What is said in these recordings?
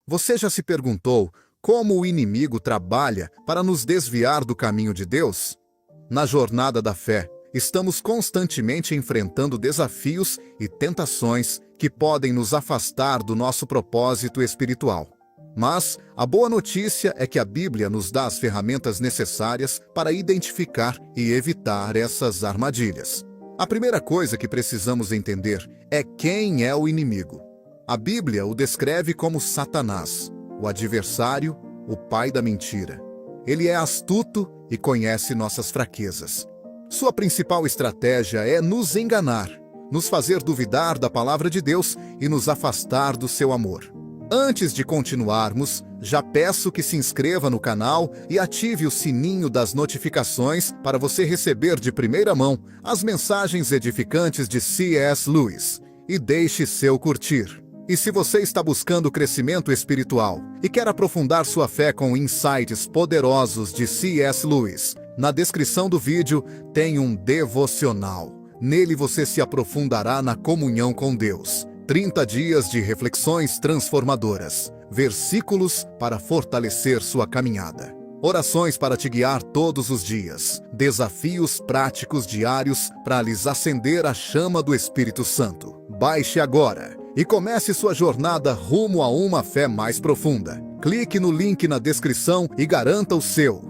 Você já se perguntou como o inimigo trabalha para nos desviar do caminho de Deus? Na jornada da fé, estamos constantemente enfrentando desafios e tentações que podem nos afastar do nosso propósito espiritual. Mas a boa notícia é que a Bíblia nos dá as ferramentas necessárias para identificar e evitar essas armadilhas. A primeira coisa que precisamos entender é quem é o inimigo. A Bíblia o descreve como Satanás, o adversário, o pai da mentira. Ele é astuto e conhece nossas fraquezas. Sua principal estratégia é nos enganar, nos fazer duvidar da palavra de Deus e nos afastar do seu amor. Antes de continuarmos, já peço que se inscreva no canal e ative o sininho das notificações para você receber de primeira mão as mensagens edificantes de C.S. Lewis. E deixe seu curtir. E se você está buscando crescimento espiritual e quer aprofundar sua fé com insights poderosos de C.S. Lewis, na descrição do vídeo tem um devocional. Nele você se aprofundará na comunhão com Deus. 30 dias de reflexões transformadoras, versículos para fortalecer sua caminhada, orações para te guiar todos os dias, desafios práticos diários para lhes acender a chama do Espírito Santo. Baixe agora e comece sua jornada rumo a uma fé mais profunda. Clique no link na descrição e garanta o seu.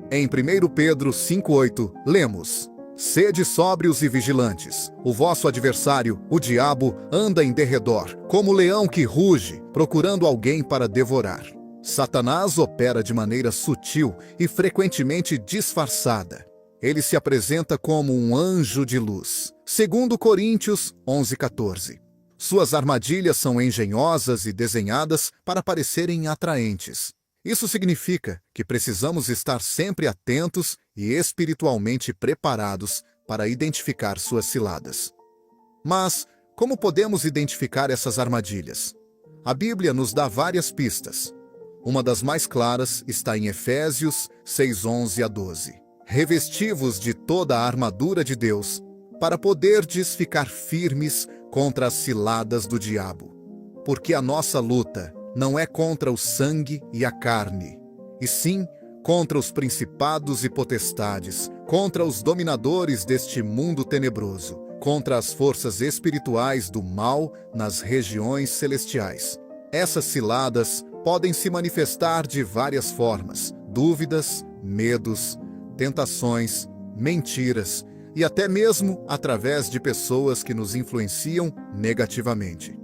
Em 1 Pedro 5,8, lemos: Sede sóbrios e vigilantes. O vosso adversário, o diabo, anda em derredor, como leão que ruge, procurando alguém para devorar. Satanás opera de maneira sutil e frequentemente disfarçada. Ele se apresenta como um anjo de luz. 2 Coríntios 11,14. Suas armadilhas são engenhosas e desenhadas para parecerem atraentes. Isso significa que precisamos estar sempre atentos e espiritualmente preparados para identificar suas ciladas. Mas, como podemos identificar essas armadilhas? A Bíblia nos dá várias pistas. Uma das mais claras está em Efésios 6:11 a 12. Revesti-vos de toda a armadura de Deus, para poderdes ficar firmes contra as ciladas do diabo. Porque a nossa luta não é contra o sangue e a carne, e sim contra os principados e potestades, contra os dominadores deste mundo tenebroso, contra as forças espirituais do mal nas regiões celestiais. Essas ciladas podem se manifestar de várias formas: dúvidas, medos, tentações, mentiras e até mesmo através de pessoas que nos influenciam negativamente.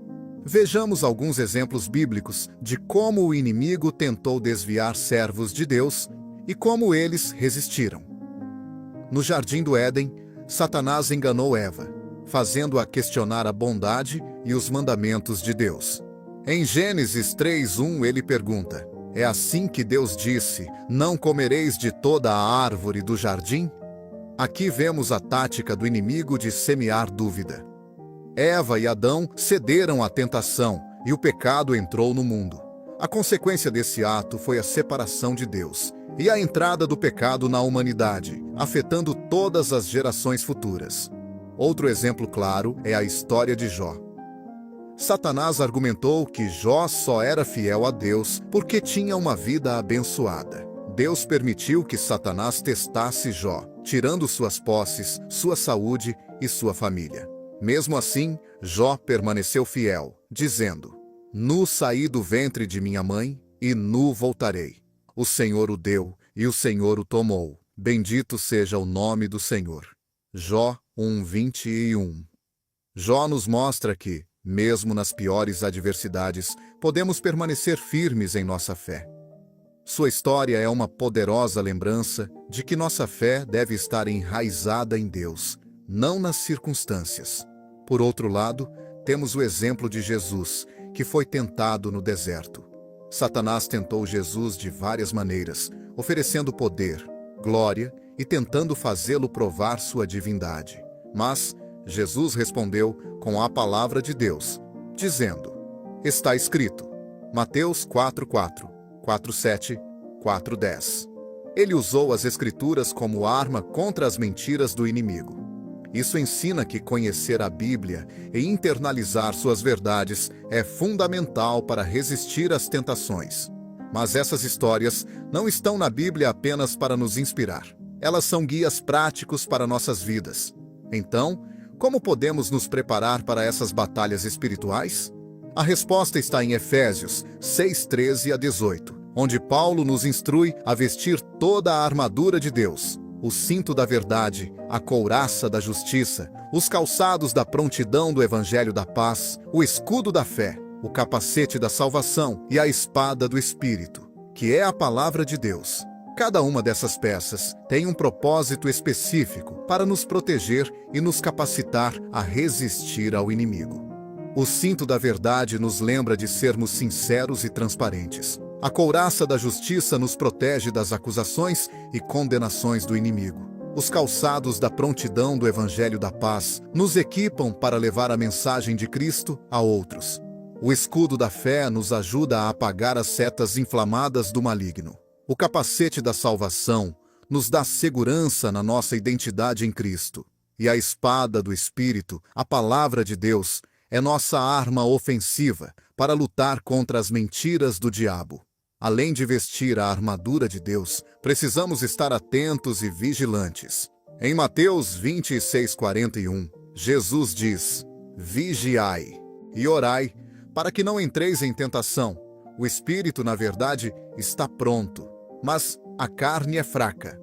Vejamos alguns exemplos bíblicos de como o inimigo tentou desviar servos de Deus e como eles resistiram. No jardim do Éden, Satanás enganou Eva, fazendo-a questionar a bondade e os mandamentos de Deus. Em Gênesis 3:1 ele pergunta: É assim que Deus disse, não comereis de toda a árvore do jardim? Aqui vemos a tática do inimigo de semear dúvida. Eva e Adão cederam à tentação e o pecado entrou no mundo. A consequência desse ato foi a separação de Deus e a entrada do pecado na humanidade, afetando todas as gerações futuras. Outro exemplo claro é a história de Jó. Satanás argumentou que Jó só era fiel a Deus porque tinha uma vida abençoada. Deus permitiu que Satanás testasse Jó, tirando suas posses, sua saúde e sua família. Mesmo assim, Jó permaneceu fiel, dizendo: Nu saí do ventre de minha mãe, e nu voltarei. O Senhor o deu, e o Senhor o tomou. Bendito seja o nome do Senhor. Jó 1:21. Jó nos mostra que, mesmo nas piores adversidades, podemos permanecer firmes em nossa fé. Sua história é uma poderosa lembrança de que nossa fé deve estar enraizada em Deus, não nas circunstâncias. Por outro lado, temos o exemplo de Jesus, que foi tentado no deserto. Satanás tentou Jesus de várias maneiras, oferecendo poder, glória e tentando fazê-lo provar sua divindade. Mas Jesus respondeu com a palavra de Deus, dizendo: Está escrito. Mateus 4:4, 4:7, 4:10. Ele usou as Escrituras como arma contra as mentiras do inimigo. Isso ensina que conhecer a Bíblia e internalizar suas verdades é fundamental para resistir às tentações. Mas essas histórias não estão na Bíblia apenas para nos inspirar. Elas são guias práticos para nossas vidas. Então, como podemos nos preparar para essas batalhas espirituais? A resposta está em Efésios 6:13-18, onde Paulo nos instrui a vestir toda a armadura de Deus, o cinto da verdade, a couraça da justiça, os calçados da prontidão do evangelho da paz, o escudo da fé, o capacete da salvação e a espada do Espírito, que é a palavra de Deus. Cada uma dessas peças tem um propósito específico para nos proteger e nos capacitar a resistir ao inimigo. O cinto da verdade nos lembra de sermos sinceros e transparentes. A couraça da justiça nos protege das acusações e condenações do inimigo. Os calçados da prontidão do evangelho da paz nos equipam para levar a mensagem de Cristo a outros. O escudo da fé nos ajuda a apagar as setas inflamadas do maligno. O capacete da salvação nos dá segurança na nossa identidade em Cristo. E a espada do Espírito, a palavra de Deus, é nossa arma ofensiva para lutar contra as mentiras do diabo. Além de vestir a armadura de Deus, precisamos estar atentos e vigilantes. Em Mateus 26:41, Jesus diz: Vigiai e orai, para que não entreis em tentação. O espírito, na verdade, está pronto, mas a carne é fraca.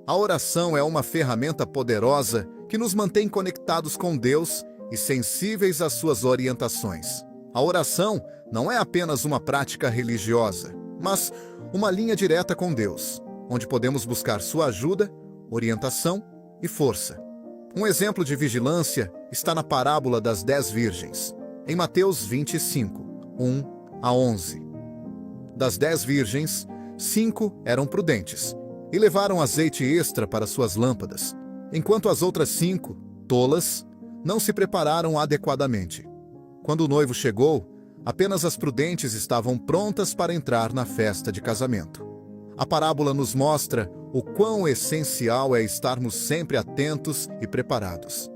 A oração é uma ferramenta poderosa que nos mantém conectados com Deus e sensíveis às suas orientações. A oração não é apenas uma prática religiosa, mas uma linha direta com Deus, onde podemos buscar sua ajuda, orientação e força. Um exemplo de vigilância está na parábola das 10 virgens, em Mateus 25:1-11. Das 10 virgens, 5 eram prudentes e levaram azeite extra para suas lâmpadas, enquanto as outras 5, tolas, não se prepararam adequadamente. Quando o noivo chegou, apenas as prudentes estavam prontas para entrar na festa de casamento. A parábola nos mostra o quão essencial é estarmos sempre atentos e preparados.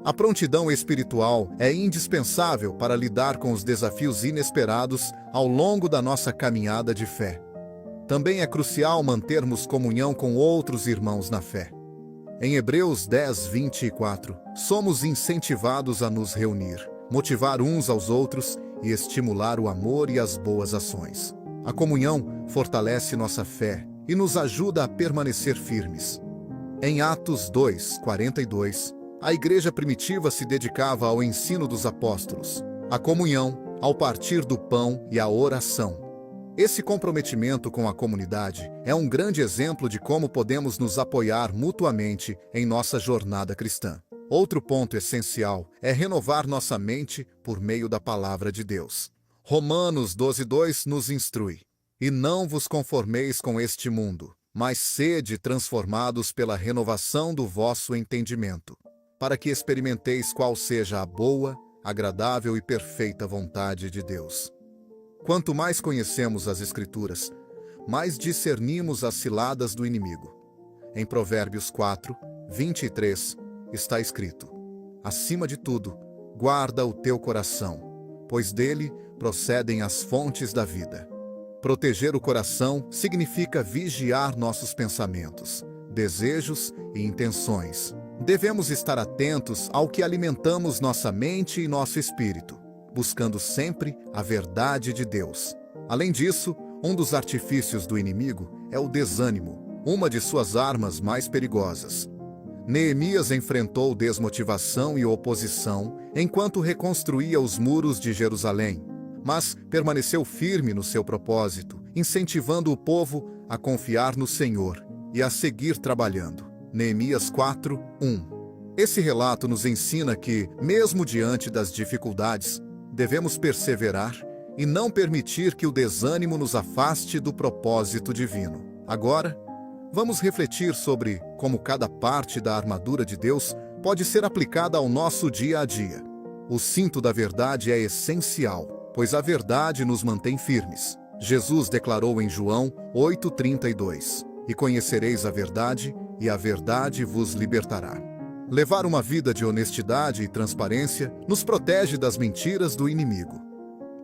A prontidão espiritual é indispensável para lidar com os desafios inesperados ao longo da nossa caminhada de fé. Também é crucial mantermos comunhão com outros irmãos na fé. Em Hebreus 10:24, somos incentivados a nos reunir, motivar uns aos outros e estimular o amor e as boas ações. A comunhão fortalece nossa fé e nos ajuda a permanecer firmes. Em Atos 2:42, a igreja primitiva se dedicava ao ensino dos apóstolos, à comunhão, ao partir do pão e à oração. Esse comprometimento com a comunidade é um grande exemplo de como podemos nos apoiar mutuamente em nossa jornada cristã. Outro ponto essencial é renovar nossa mente por meio da palavra de Deus. Romanos 12:2 nos instrui: E não vos conformeis com este mundo, mas sede transformados pela renovação do vosso entendimento, para que experimenteis qual seja a boa, agradável e perfeita vontade de Deus. Quanto mais conhecemos as Escrituras, mais discernimos as ciladas do inimigo. Em Provérbios 4:23 está escrito: Acima de tudo, guarda o teu coração, pois dele procedem as fontes da vida. Proteger o coração significa vigiar nossos pensamentos, desejos e intenções. Devemos estar atentos ao que alimentamos nossa mente e nosso espírito, buscando sempre a verdade de Deus. Além disso, um dos artifícios do inimigo é o desânimo, uma de suas armas mais perigosas. Neemias enfrentou desmotivação e oposição enquanto reconstruía os muros de Jerusalém, mas permaneceu firme no seu propósito, incentivando o povo a confiar no Senhor e a seguir trabalhando. Neemias 4:1. Esse relato nos ensina que, mesmo diante das dificuldades, devemos perseverar e não permitir que o desânimo nos afaste do propósito divino. Agora, vamos refletir sobre como cada parte da armadura de Deus pode ser aplicada ao nosso dia a dia. O cinto da verdade é essencial, pois a verdade nos mantém firmes. Jesus declarou em João 8:32: E conhecereis a verdade, e a verdade vos libertará. Levar uma vida de honestidade e transparência nos protege das mentiras do inimigo.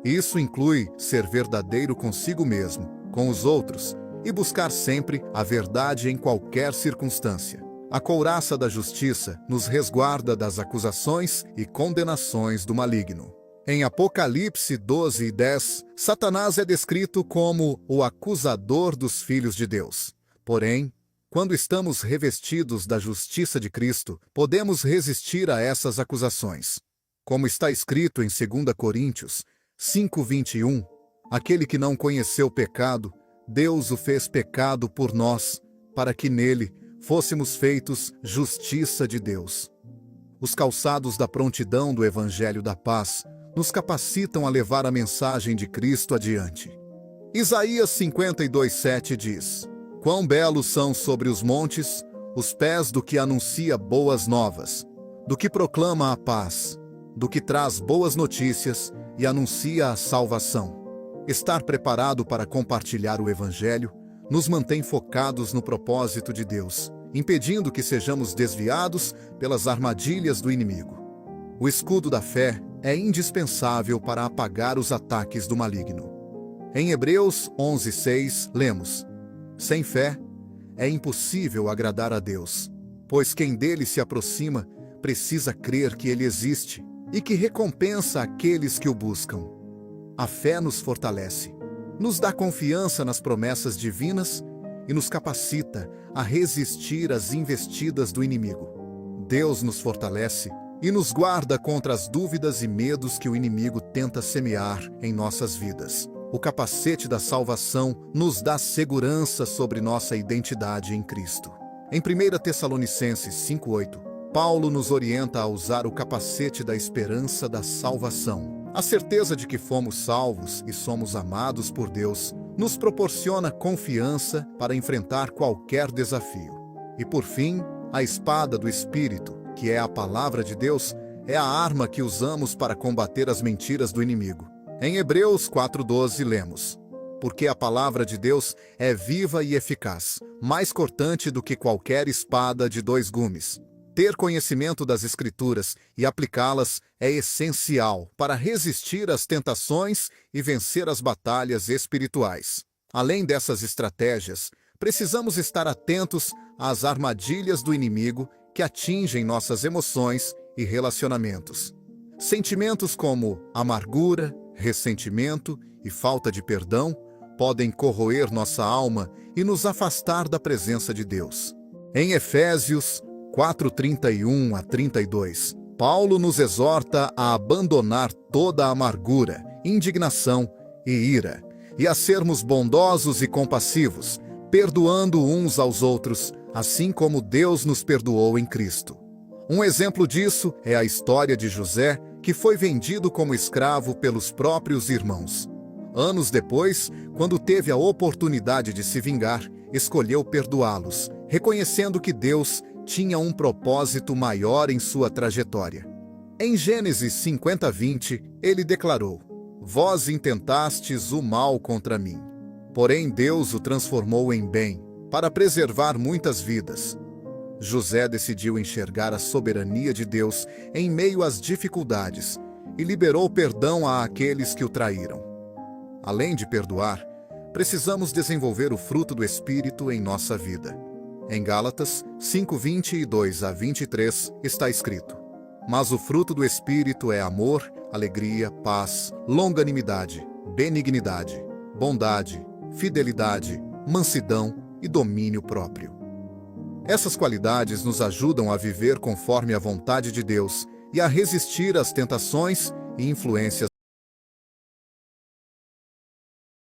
Isso inclui ser verdadeiro consigo mesmo, com os outros, e buscar sempre a verdade em qualquer circunstância. A couraça da justiça nos resguarda das acusações e condenações do maligno. Em Apocalipse 12:10, Satanás é descrito como o acusador dos filhos de Deus. Porém, quando estamos revestidos da justiça de Cristo, podemos resistir a essas acusações. Como está escrito em 2 Coríntios 5:21, aquele que não conheceu pecado, Deus o fez pecado por nós, para que nele fôssemos feitos justiça de Deus. Os calçados da prontidão do Evangelho da Paz nos capacitam a levar a mensagem de Cristo adiante. Isaías 52:7 diz: Quão belos são sobre os montes os pés do que anuncia boas novas, do que proclama a paz, do que traz boas notícias e anuncia a salvação. Estar preparado para compartilhar o Evangelho nos mantém focados no propósito de Deus, impedindo que sejamos desviados pelas armadilhas do inimigo. O escudo da fé é indispensável para apagar os ataques do maligno. Em Hebreus 11:6, lemos: Sem fé, é impossível agradar a Deus, pois quem dele se aproxima precisa crer que ele existe e que recompensa aqueles que o buscam. A fé nos fortalece, nos dá confiança nas promessas divinas e nos capacita a resistir às investidas do inimigo. Deus nos fortalece e nos guarda contra as dúvidas e medos que o inimigo tenta semear em nossas vidas. O capacete da salvação nos dá segurança sobre nossa identidade em Cristo. Em 1 Tessalonicenses 5:8, Paulo nos orienta a usar o capacete da esperança da salvação. A certeza de que fomos salvos e somos amados por Deus nos proporciona confiança para enfrentar qualquer desafio. E por fim, a espada do Espírito, que é a palavra de Deus, é a arma que usamos para combater as mentiras do inimigo. Em Hebreus 4:12 lemos: Porque a palavra de Deus é viva e eficaz, mais cortante do que qualquer espada de 2 gumes. Ter conhecimento das Escrituras e aplicá-las é essencial para resistir às tentações e vencer as batalhas espirituais. Além dessas estratégias, precisamos estar atentos às armadilhas do inimigo que atingem nossas emoções e relacionamentos. Sentimentos como amargura, ressentimento e falta de perdão podem corroer nossa alma e nos afastar da presença de Deus. Em Efésios 4:31-32, Paulo nos exorta a abandonar toda a amargura, indignação e ira, e a sermos bondosos e compassivos, perdoando uns aos outros, assim como Deus nos perdoou em Cristo. Um exemplo disso é a história de José, que foi vendido como escravo pelos próprios irmãos. Anos depois, quando teve a oportunidade de se vingar, escolheu perdoá-los, reconhecendo que Deus tinha um propósito maior em sua trajetória. Em Gênesis 50:20, ele declarou: Vós intentastes o mal contra mim, porém Deus o transformou em bem, para preservar muitas vidas. José decidiu enxergar a soberania de Deus em meio às dificuldades e liberou perdão àqueles que o traíram. Além de perdoar, precisamos desenvolver o fruto do Espírito em nossa vida. Em Gálatas 5:22-23 está escrito: Mas o fruto do Espírito é amor, alegria, paz, longanimidade, benignidade, bondade, fidelidade, mansidão e domínio próprio. Essas qualidades nos ajudam a viver conforme a vontade de Deus e a resistir às tentações e influências